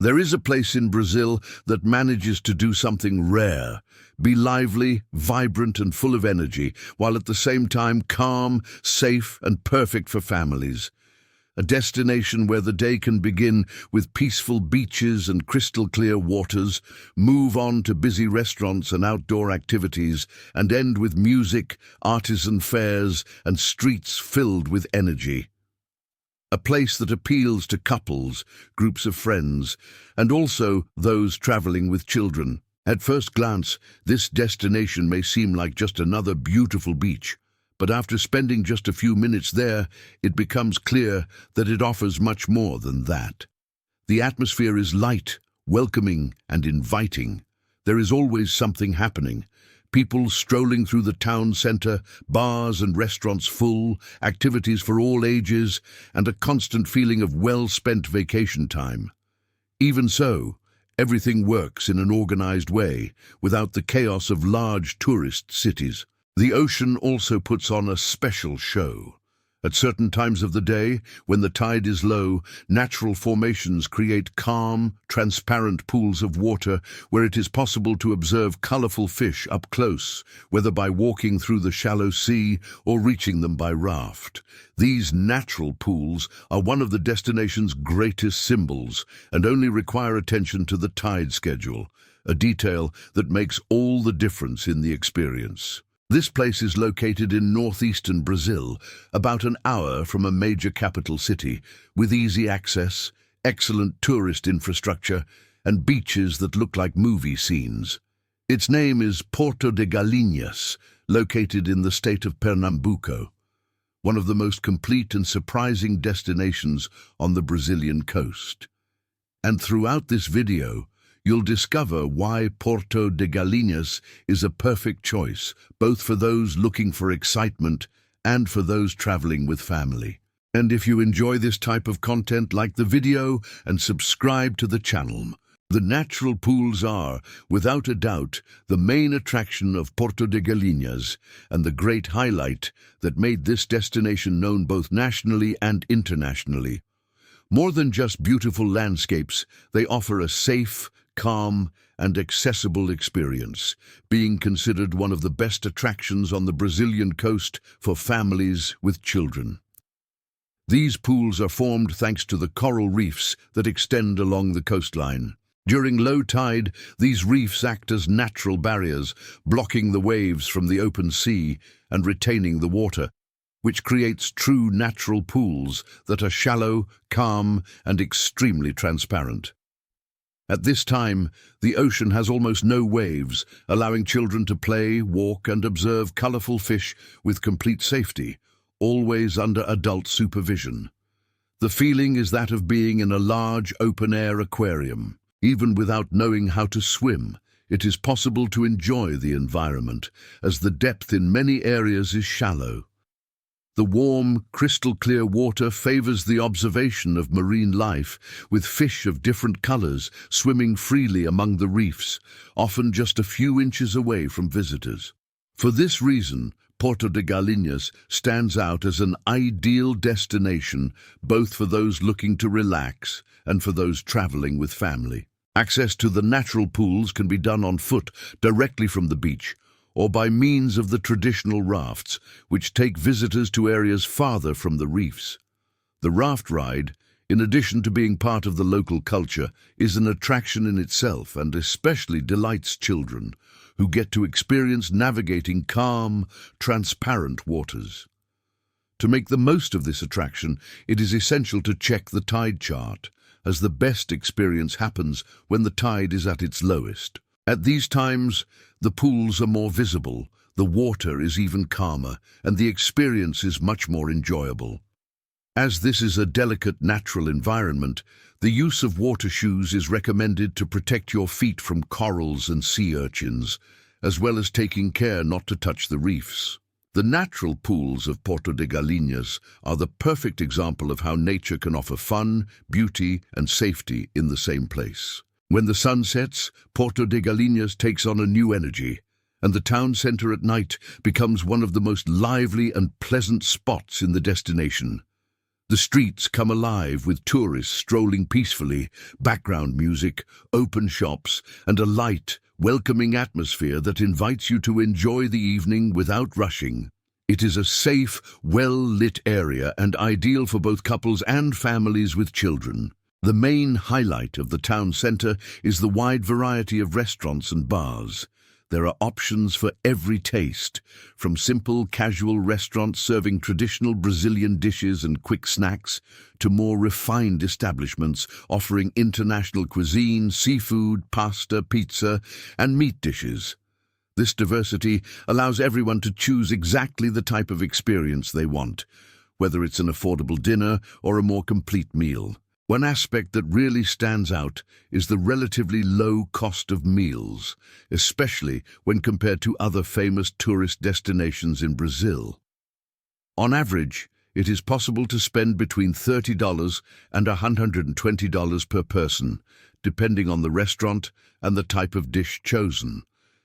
There is a place in Brazil that manages to do something rare, be lively, vibrant and full of energy, while at the same time calm, safe and perfect for families. A destination where the day can begin with peaceful beaches and crystal-clear waters, move on to busy restaurants and outdoor activities, and end with music, artisan fairs and streets filled with energy. A place that appeals to couples, groups of friends, and also those traveling with children. At first glance, this destination may seem like just another beautiful beach, but after spending just a few minutes there, it becomes clear that it offers much more than that. The atmosphere is light, welcoming, and inviting. There is always something happening. People strolling through the town centre, bars and restaurants full, activities for all ages, and a constant feeling of well-spent vacation time. Even so, everything works in an organised way, without the chaos of large tourist cities. The ocean also puts on a special show. At certain times of the day, when the tide is low, natural formations create calm, transparent pools of water where it is possible to observe colourful fish up close, whether by walking through the shallow sea or reaching them by raft. These natural pools are one of the destination's greatest symbols and only require attention to the tide schedule, a detail that makes all the difference in the experience. This place is located in northeastern Brazil, about an hour from a major capital city, with easy access, excellent tourist infrastructure, and beaches that look like movie scenes. Its name is Porto de Galinhas, located in the state of Pernambuco, one of the most complete and surprising destinations on the Brazilian coast. And throughout this video, you'll discover why Porto de Galinhas is a perfect choice, both for those looking for excitement and for those traveling with family. And if you enjoy this type of content, like the video and subscribe to the channel. The natural pools are, without a doubt, the main attraction of Porto de Galinhas and the great highlight that made this destination known both nationally and internationally. More than just beautiful landscapes, they offer a safe, calm and accessible experience, being considered one of the best attractions on the Brazilian coast for families with children. These pools are formed thanks to the coral reefs that extend along the coastline. During low tide, these reefs act as natural barriers, blocking the waves from the open sea and retaining the water, which creates true natural pools that are shallow, calm and extremely transparent. At this time, the ocean has almost no waves, allowing children to play, walk and observe colourful fish with complete safety, always under adult supervision. The feeling is that of being in a large open-air aquarium. Even without knowing how to swim, it is possible to enjoy the environment, as the depth in many areas is shallow. The warm, crystal-clear water favours the observation of marine life, with fish of different colours swimming freely among the reefs, often just a few inches away from visitors. For this reason, Porto de Galinhas stands out as an ideal destination both for those looking to relax and for those travelling with family. Access to the natural pools can be done on foot directly from the beach, or by means of the traditional rafts, which take visitors to areas farther from the reefs. The raft ride, in addition to being part of the local culture, is an attraction in itself and especially delights children, who get to experience navigating calm, transparent waters. To make the most of this attraction, it is essential to check the tide chart, as the best experience happens when the tide is at its lowest. At these times, the pools are more visible, the water is even calmer, and the experience is much more enjoyable. As this is a delicate natural environment, the use of water shoes is recommended to protect your feet from corals and sea urchins, as well as taking care not to touch the reefs. The natural pools of Porto de Galinhas are the perfect example of how nature can offer fun, beauty, and safety in the same place. When the sun sets, Porto de Galinhas takes on a new energy, and the town centre at night becomes one of the most lively and pleasant spots in the destination. The streets come alive with tourists strolling peacefully, background music, open shops, and a light, welcoming atmosphere that invites you to enjoy the evening without rushing. It is a safe, well-lit area and ideal for both couples and families with children. The main highlight of the town centre is the wide variety of restaurants and bars. There are options for every taste, from simple, casual restaurants serving traditional Brazilian dishes and quick snacks, to more refined establishments offering international cuisine, seafood, pasta, pizza, and meat dishes. This diversity allows everyone to choose exactly the type of experience they want, whether it's an affordable dinner or a more complete meal. One aspect that really stands out is the relatively low cost of meals, especially when compared to other famous tourist destinations in Brazil. On average, it is possible to spend between $30 and $120 per person, depending on the restaurant and the type of dish chosen.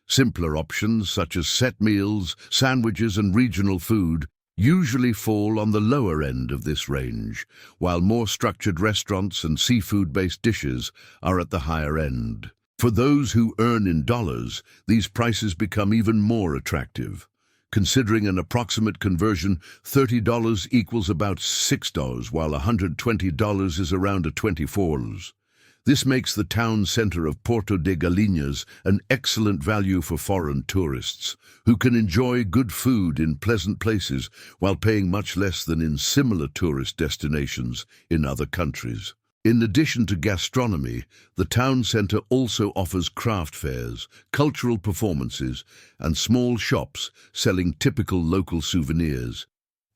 Simpler options such as set meals, sandwiches, and regional food usually fall on the lower end of this range, while more structured restaurants and seafood-based dishes are at the higher end. For those who earn in dollars, these prices become even more attractive. Considering an approximate conversion, $30 equals about $6, while $120 is around a $24. This makes the town centre of Porto de Galinhas an excellent value for foreign tourists, who can enjoy good food in pleasant places while paying much less than in similar tourist destinations in other countries. In addition to gastronomy, the town centre also offers craft fairs, cultural performances, and small shops selling typical local souvenirs.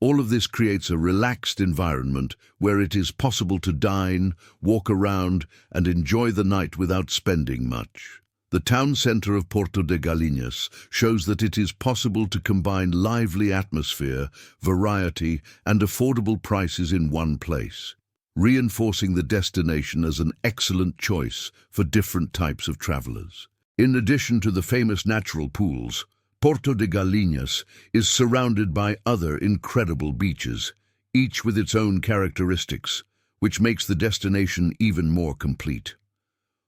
All of this creates a relaxed environment where it is possible to dine, walk around, and enjoy the night without spending much. The town centre of Porto de Galinhas shows that it is possible to combine lively atmosphere, variety, and affordable prices in one place, reinforcing the destination as an excellent choice for different types of travellers. In addition to the famous natural pools, Porto de Galinhas is surrounded by other incredible beaches, each with its own characteristics, which makes the destination even more complete.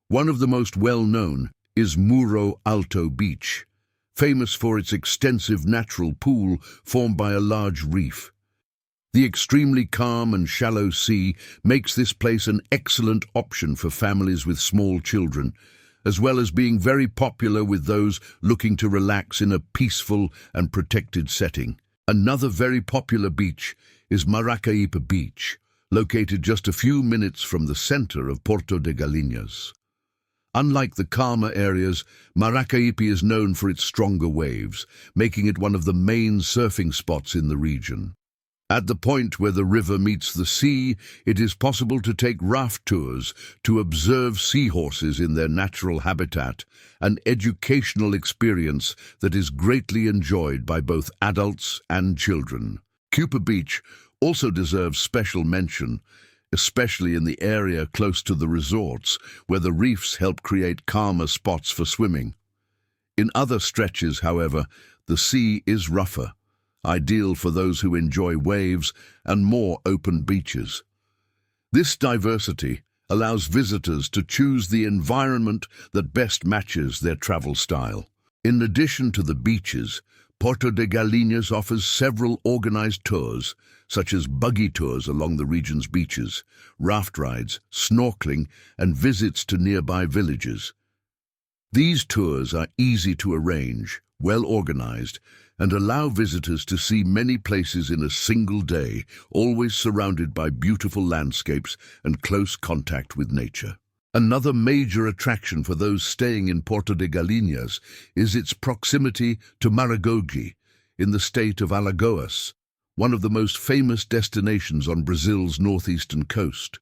One of the most well-known is Muro Alto Beach, famous for its extensive natural pool formed by a large reef. The extremely calm and shallow sea makes this place an excellent option for families with small children, as well as being very popular with those looking to relax in a peaceful and protected setting. Another very popular beach is Maracaípe Beach, located just a few minutes from the center of Porto de Galinhas. Unlike the calmer areas, Maracaípe is known for its stronger waves, making it one of the main surfing spots in the region. At the point where the river meets the sea, it is possible to take raft tours to observe seahorses in their natural habitat, an educational experience that is greatly enjoyed by both adults and children. Cupe Beach also deserves special mention, especially in the area close to the resorts, where the reefs help create calmer spots for swimming. In other stretches, however, the sea is rougher, ideal for those who enjoy waves and more open beaches. This diversity allows visitors to choose the environment that best matches their travel style. In addition to the beaches, Porto de Galinhas offers several organized tours, such as buggy tours along the region's beaches, raft rides, snorkeling, and visits to nearby villages. These tours are easy to arrange, well organized, and allow visitors to see many places in a single day, always surrounded by beautiful landscapes and close contact with nature. Another major attraction for those staying in Porto de Galinhas is its proximity to Maragogi, in the state of Alagoas, one of the most famous destinations on Brazil's northeastern coast.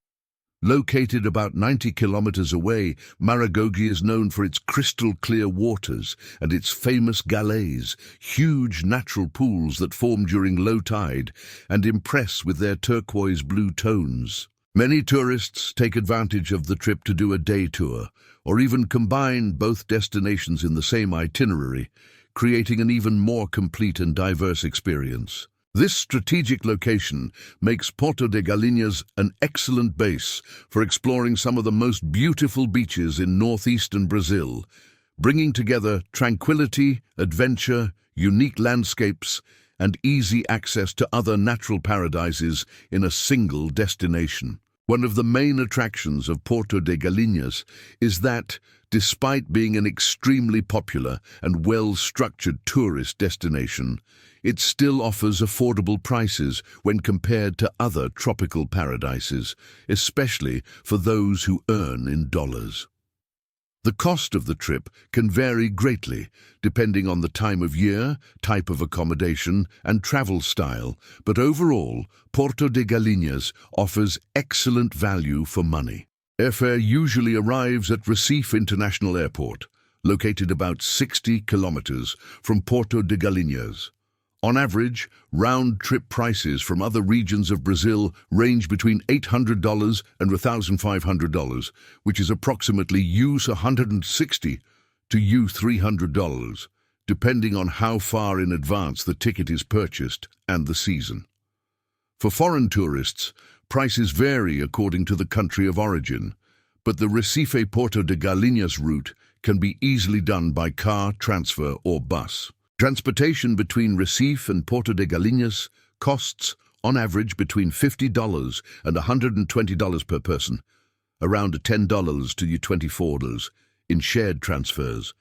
Located about 90 kilometers away, Maragogi is known for its crystal-clear waters and its famous galets, huge natural pools that form during low tide and impress with their turquoise-blue tones. Many tourists take advantage of the trip to do a day tour, or even combine both destinations in the same itinerary, creating an even more complete and diverse experience. This strategic location makes Porto de Galinhas an excellent base for exploring some of the most beautiful beaches in northeastern Brazil, bringing together tranquility, adventure, unique landscapes, and easy access to other natural paradises in a single destination. One of the main attractions of Porto de Galinhas is that, despite being an extremely popular and well-structured tourist destination, it still offers affordable prices when compared to other tropical paradises, especially for those who earn in dollars. The cost of the trip can vary greatly, depending on the time of year, type of accommodation, and travel style, but overall, Porto de Galinhas offers excellent value for money. Airfare usually arrives at Recife International Airport, located about 60 kilometers from Porto de Galinhas. On average, round-trip prices from other regions of Brazil range between $800 and $1,500, which is approximately $160 to $300, depending on how far in advance the ticket is purchased and the season. For foreign tourists, prices vary according to the country of origin, but the Recife-Porto de Galinhas route can be easily done by car, transfer, or bus. Transportation between Recife and Porto de Galinhas costs, on average, between $50 and $120 per person, around $10 to $24 in shared transfers.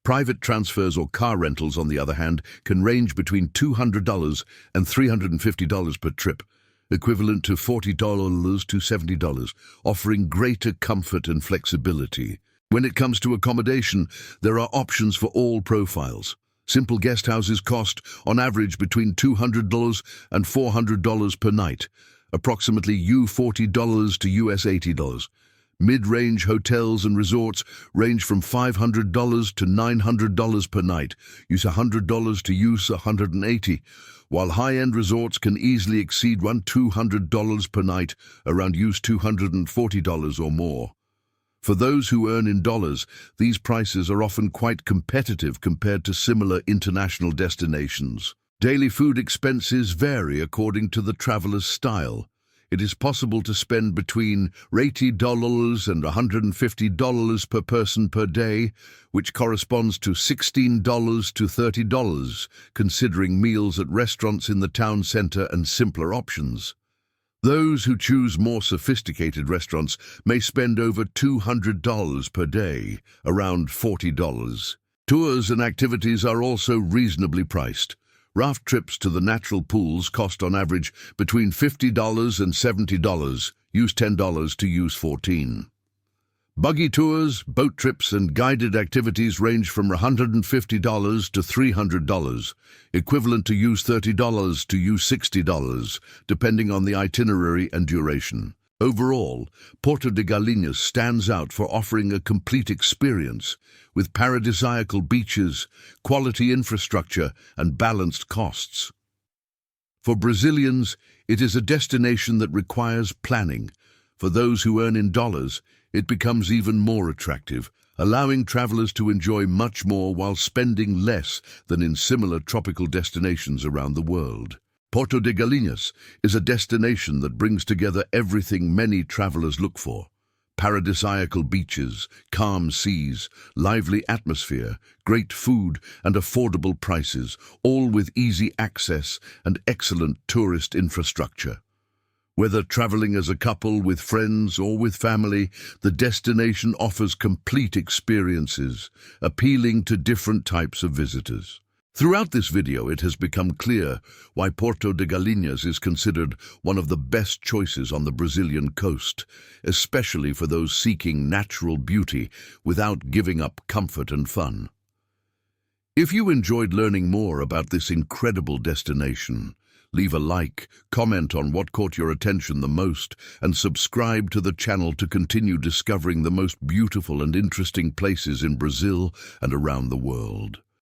Private transfers or car rentals, on the other hand, can range between $200 and $350 per trip, equivalent to $40 to $70, offering greater comfort and flexibility. When it comes to accommodation, there are options for all profiles. Simple guest houses cost, on average, between $200 and $400 per night, approximately $40 to $80. Mid-range hotels and resorts range from $500 to $900 per night, $100 to $180, while high-end resorts can easily exceed $200 per night, around $240 or more. For those who earn in dollars, these prices are often quite competitive compared to similar international destinations. Daily food expenses vary according to the traveler's style. It is possible to spend between $80 and $150 per person per day, which corresponds to $16 to $30, considering meals at restaurants in the town centre and simpler options. Those who choose more sophisticated restaurants may spend over $200 per day, around $40. Tours and activities are also reasonably priced. Raft trips to the natural pools cost on average between $50 and $70, $10 to $14. Buggy tours, boat trips, and guided activities range from $150 to $300, equivalent to $30 to $60, depending on the itinerary and duration. Overall, Porto de Galinhas stands out for offering a complete experience, with paradisiacal beaches, quality infrastructure, and balanced costs. For Brazilians, it is a destination that requires planning. For those who earn in dollars, it becomes even more attractive, allowing travelers to enjoy much more while spending less than in similar tropical destinations around the world. Porto de Galinhas is a destination that brings together everything many travelers look for: paradisiacal beaches, calm seas, lively atmosphere, great food, and affordable prices, all with easy access and excellent tourist infrastructure. Whether traveling as a couple, with friends, or with family, the destination offers complete experiences, appealing to different types of visitors. Throughout this video, it has become clear why Porto de Galinhas is considered one of the best choices on the Brazilian coast, especially for those seeking natural beauty without giving up comfort and fun. If you enjoyed learning more about this incredible destination, leave a like, comment on what caught your attention the most, and subscribe to the channel to continue discovering the most beautiful and interesting places in Brazil and around the world.